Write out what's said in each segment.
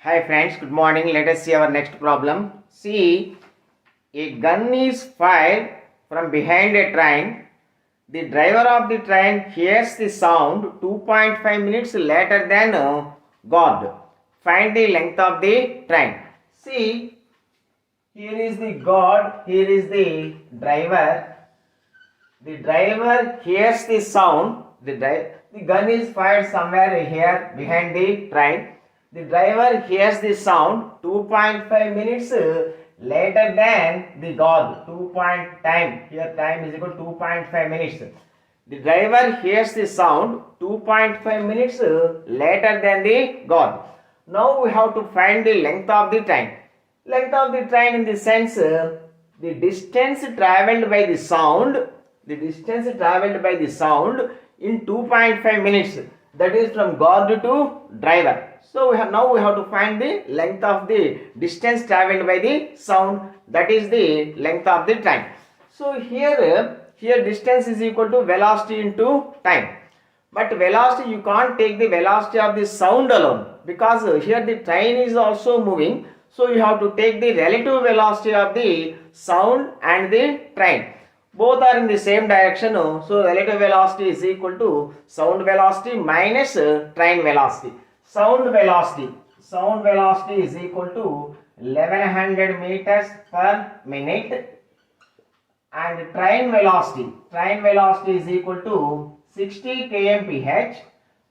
Hi friends, good morning. Let us see our next problem. See, a gun is fired from behind a train. The driver of the train hears the sound 2.5 minutes later than God. Find the length of the train. See, here is the God, here is the driver. The driver hears the sound. The gun is fired somewhere here behind the train. The driver hears the sound 2.5 minutes later than the God. 2 point time. Here time is equal to 2.5 minutes. The driver hears the sound 2.5 minutes later than the God. Now we have to find the length of the train. Length of the train in the sense the distance travelled by the sound. The distance travelled by the sound in 2.5 minutes. That is from God to driver. So now we have to find the length of the distance travelled by the sound. That is the length of the train. So here distance is equal to velocity into time. But velocity, you can't take the velocity of the sound alone, because here the train is also moving. So you have to take the relative velocity of the sound and the train. Both are in the same direction. So relative velocity is equal to sound velocity minus train velocity. Sound velocity is equal to 1100 meters per minute, and train velocity is equal to 60 kmph,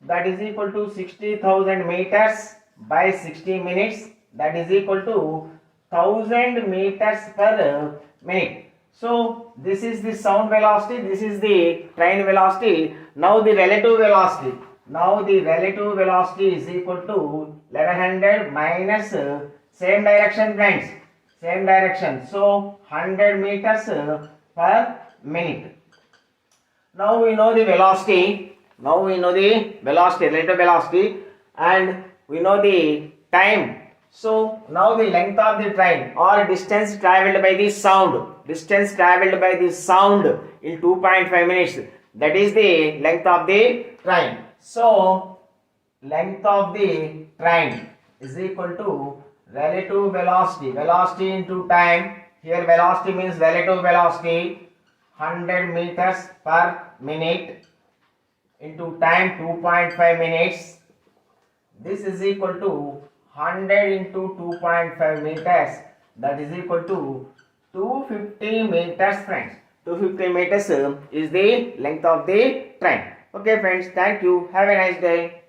that is equal to 60,000 meters by 60 minutes, that is equal to 1000 meters per minute. So this is the sound velocity, this is the train velocity. Now the relative velocity. Now the relative velocity is equal to 1100 minus same direction friends, same direction. So 100 meters per minute. Now we know the velocity. Now we know the velocity, relative velocity, and we know the time. So now the length of the train or distance travelled by the sound. Distance travelled by the sound in 2.5 minutes. That is the length of the train. So length of the train is equal to relative velocity. Velocity into time. Here velocity means relative velocity. 100 meters per minute into time 2.5 minutes. This is equal to 100 into 2.5 meters. That is equal to 250 meters friends. 250 meters is the length of the train. Okay friends, thank you. Have a nice day.